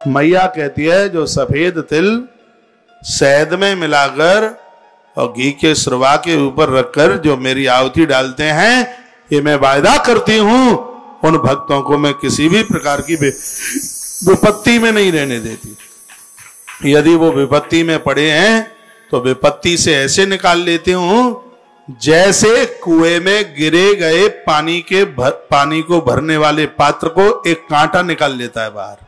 मैया कहती है जो सफेद तिल शहद में मिलाकर और घी के सुरवा के ऊपर रखकर जो मेरी आहुति डालते हैं, ये मैं वायदा करती हूं उन भक्तों को मैं किसी भी प्रकार की विपत्ति में नहीं रहने देती। यदि वो विपत्ति में पड़े हैं तो विपत्ति से ऐसे निकाल लेती हूं जैसे कुएं में गिरे गए पानी को भरने वाले पात्र को एक कांटा निकाल लेता है बाहर।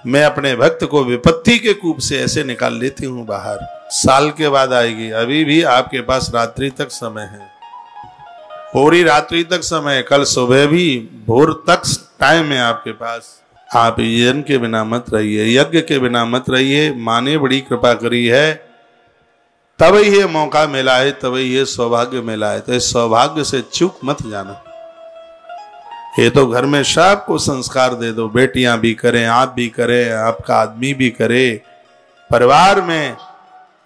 मैं अपने भक्त को विपत्ति के कूप से ऐसे निकाल लेती हूं बाहर। साल के बाद आएगी, अभी भी आपके पास रात्रि तक समय है, पूरी रात्रि तक समय है, कल सुबह भी भोर तक टाइम है आपके पास। आप यज्ञ के बिना मत रहिए, यज्ञ के बिना मत रहिए। माँ ने बड़ी कृपा करी है, तब ये मौका मिला है, तब ये सौभाग्य मिला है, तो इस सौभाग्य से चूक मत जाना। ये तो घर में सबको संस्कार दे दो, बेटियां भी करें, आप भी करें, आपका आदमी भी करे, परिवार में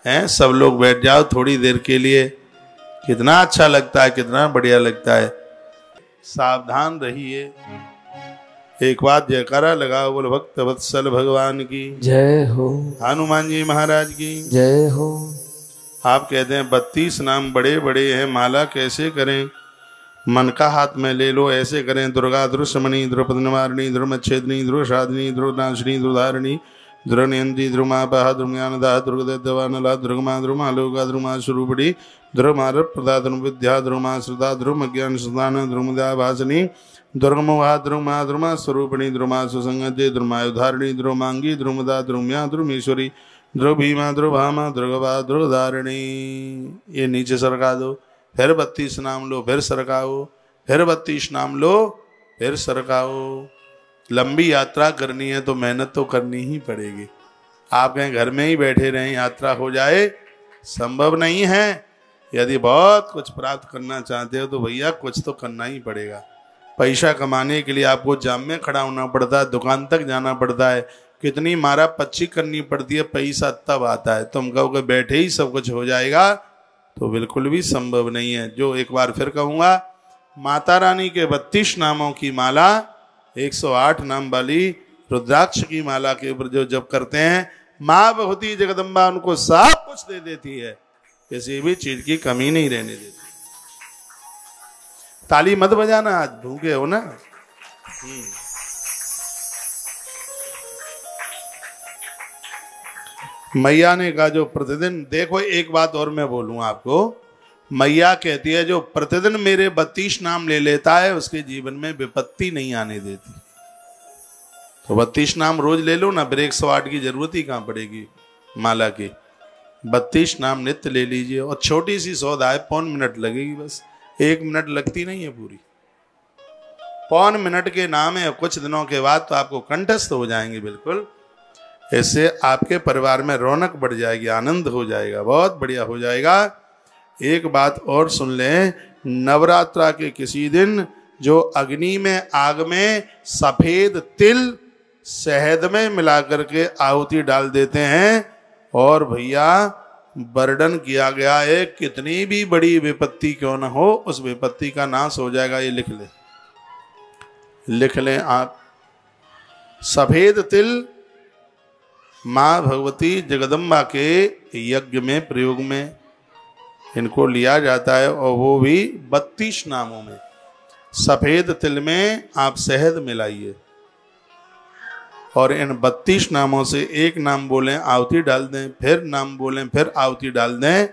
हैं सब लोग बैठ जाओ थोड़ी देर के लिए, कितना अच्छा लगता है, कितना बढ़िया लगता है। सावधान रहिए। एक बात जयकारा लगाओ, बोल भक्त वत्सल भगवान की जय हो, हनुमान जी महाराज की जय हो। आप कहते हैं 32 नाम बड़े बड़े हैं, माला कैसे करें? मन का हाथ में ले लो, ऐसे करें। दुर्गा, दुर्शमणी, द्रुपद निवारिणी, ध्रुमच्छेदिनी, ध्रुवशादिनी, ध्रुवनाशिनी, ध्रुवधारिणी, ध्रुवनियंती, ध्रुमापहा, ध्रुवज्ञानदा, ध्रुवदेवानला, ध्रुवमा, ध्रुवमालोका, ध्रुवमास्वरूपिणी, ध्रुवमारप्रदा, ध्रुवविद्या, ध्रुवमाश्रिता, ध्रुवज्ञान सुदान, ध्रुवमदा भासिनी, ध्रुवमुहा, ध्रुवमा, ध्रुवस्वरूपिणी, ध्रुवमा सुसंगति, ध्रुवमायुधारिणी, ध्रुवमांगी, ध्रुवमदा, ध्रुवम्या, ध्रुवमीश्वरी, ध्रुव भीमा, ध्रुवभामा, ध्रुवभा, ध्रुवधारिणी। ये नीचे सरका दो, फिर 32 नाम लो, फिर सरकाओ, फिर 32 नाम लो, फिर सरकाओ। लंबी यात्रा करनी है तो मेहनत तो करनी ही पड़ेगी। आप कहीं घर में ही बैठे रहें, यात्रा हो जाए, संभव नहीं है। यदि बहुत कुछ प्राप्त करना चाहते हो तो भैया कुछ तो करना ही पड़ेगा। पैसा कमाने के लिए आपको जाम में खड़ा होना पड़ता है, दुकान तक जाना पड़ता है, कितनी मारा पच्ची करनी पड़ती है, पैसा तब आता है। तुम कहोगे बैठे ही सब कुछ हो जाएगा, तो बिल्कुल भी संभव नहीं है। जो एक बार फिर कहूँगा, माता रानी के 32 नामों की माला, 108 नाम वाली रुद्राक्ष की माला के ऊपर जो जप करते हैं, माँ भगवती जगदम्बा उनको सब कुछ दे देती है, किसी भी चीज की कमी नहीं रहने देती। ताली मत बजाना, आज भूखे हो ना। मैया ने कहा जो प्रतिदिन, देखो एक बात और मैं बोलूं आपको, मैया कहती है जो प्रतिदिन मेरे 32 नाम ले लेता है उसके जीवन में विपत्ति नहीं आने देती। तो 32 नाम रोज ले लो ना, फिर 108 की जरूरत ही कहां पड़ेगी माला की। 32 नाम नित्य ले लीजिए, और छोटी सी सौदा है, 5 मिनट लगेगी बस, 1 मिनट लगती नहीं है पूरी। 5 मिनट के नाम है, कुछ दिनों के बाद तो आपको कंठस्थ हो जाएंगे बिल्कुल। इससे आपके परिवार में रौनक बढ़ जाएगी, आनंद हो जाएगा, बहुत बढ़िया हो जाएगा। एक बात और सुन लें, नवरात्रा के किसी दिन जो अग्नि में, आग में सफेद तिल शहद में मिला करके आहुति डाल देते हैं, और भैया वर्णन किया गया है कितनी भी बड़ी विपत्ति क्यों न हो, उस विपत्ति का नाश हो जाएगा। ये लिख लें, लिख लें आप। सफेद तिल माँ भगवती जगदम्बा के यज्ञ में, प्रयोग में इनको लिया जाता है, और वो भी 32 नामों में। सफेद तिल में आप शहद मिलाइए, और इन 32 नामों से एक नाम बोलें, आहुति डाल दें, फिर नाम बोलें, फिर आहुति डाल दें,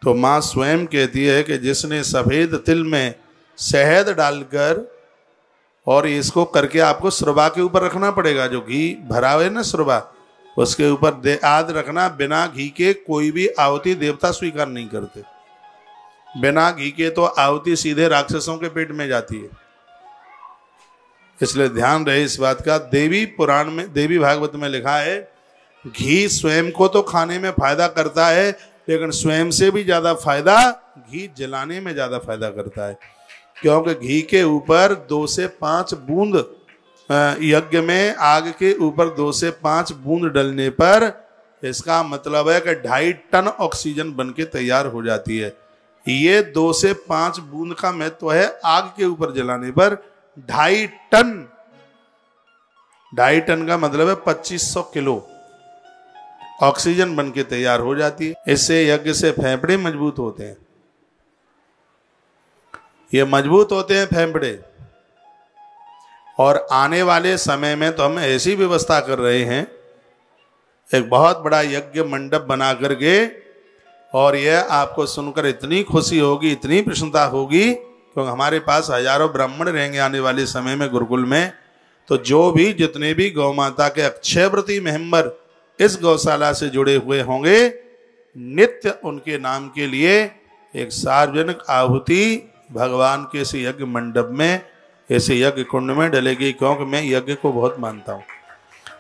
तो माँ स्वयं कहती है कि जिसने सफेद तिल में शहद डालकर, और इसको करके आपको सुरबा के ऊपर रखना पड़ेगा, जो घी भरा हुआ है ना सुरबा, उसके ऊपर याद रखना, बिना घी के कोई भी आहुति देवता स्वीकार नहीं करते। बिना घी के तो आहुति सीधे राक्षसों के पेट में जाती है, इसलिए ध्यान रहे इस बात का। देवी पुराण में, देवी भागवत में लिखा है, घी स्वयं को तो खाने में फायदा करता है, लेकिन स्वयं से भी ज्यादा फायदा घी जलाने में ज्यादा फायदा करता है। क्योंकि घी के ऊपर 2 से 5 बूंद, यज्ञ में आग के ऊपर 2 से 5 बूंद डलने पर इसका मतलब है कि 2.5 टन ऑक्सीजन बनके तैयार हो जाती है। ये 2 से 5 बूंद का महत्व है आग के ऊपर जलाने पर। 2.5 टन 2.5 टन का मतलब है 2500 किलो ऑक्सीजन बन के तैयार हो जाती है। इससे यज्ञ से फेफड़े मजबूत होते हैं, ये मजबूत होते हैं फेफड़े। और आने वाले समय में तो हम ऐसी व्यवस्था कर रहे हैं, एक बहुत बड़ा यज्ञ मंडप बना करके, और यह आपको सुनकर इतनी खुशी होगी, इतनी प्रसन्नता होगी, क्योंकि हमारे पास हजारों ब्राह्मण रहेंगे आने वाले समय में गुरुकुल में। तो जो भी जितने भी गौ माता के अक्षयव्रती मेंबर इस गौशाला से जुड़े हुए होंगे, नित्य उनके नाम के लिए एक सार्वजनिक आहुति भगवान के इस यज्ञ मंडप में, ऐसे यज्ञ कुंड में डलेगी। क्योंकि मैं यज्ञ को बहुत मानता हूँ।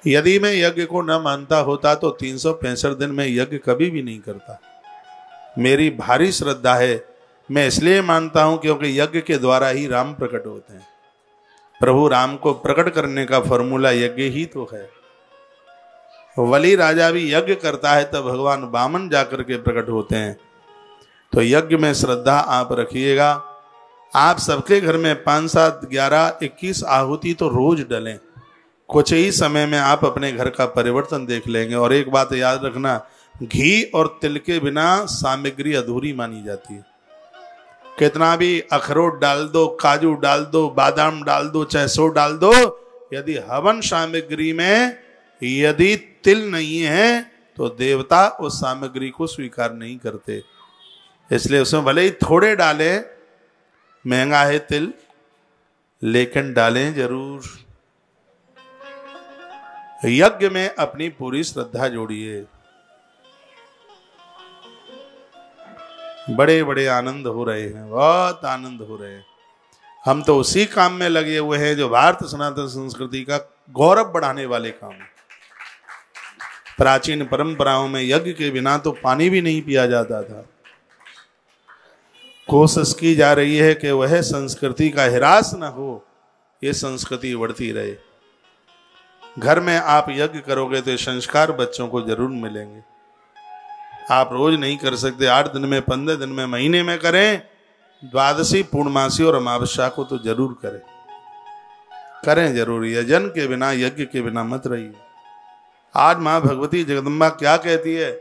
यदि मैं यज्ञ को न मानता होता तो 365 दिन में यज्ञ कभी भी नहीं करता। मेरी भारी श्रद्धा है। मैं इसलिए मानता हूँ क्योंकि यज्ञ के द्वारा ही राम प्रकट होते हैं। प्रभु राम को प्रकट करने का फॉर्मूला यज्ञ ही तो है। वली राजा भी यज्ञ करता है तब भगवान वामन जाकर के प्रकट होते हैं। तो यज्ञ में श्रद्धा आप रखिएगा। आप सबके घर में 5, 7, 11, 21 आहुति तो रोज डलें। कुछ ही समय में आप अपने घर का परिवर्तन देख लेंगे। और एक बात याद रखना, घी और तिल के बिना सामग्री अधूरी मानी जाती है। कितना भी अखरोट डाल दो, काजू डाल दो, बादाम डाल दो, चाहे सो डाल दो, यदि हवन सामग्री में यदि तिल नहीं है तो देवता उस सामग्री को स्वीकार नहीं करते। इसलिए उसमें भले ही थोड़े डालें, महंगा है तिल, लेकिन डालें जरूर। यज्ञ में अपनी पूरी श्रद्धा जोड़िए। बड़े बड़े आनंद हो रहे हैं, बहुत आनंद हो रहे हैं। हम तो उसी काम में लगे हुए हैं जो भारत सनातन संस्कृति का गौरव बढ़ाने वाले काम है। प्राचीन परंपराओं में यज्ञ के बिना तो पानी भी नहीं पिया जाता था। कोशिश की जा रही है कि वह संस्कृति का ह्रास न हो, ये संस्कृति बढ़ती रहे। घर में आप यज्ञ करोगे तो संस्कार बच्चों को जरूर मिलेंगे। आप रोज नहीं कर सकते, 8 दिन में, 15 दिन में, महीने में करें। द्वादशी, पूर्णमासी और अमावस्या को तो जरूर करें जरूर। यजन के बिना, यज्ञ के बिना मत रहिए। आज माँ भगवती जगदम्बा क्या कहती है?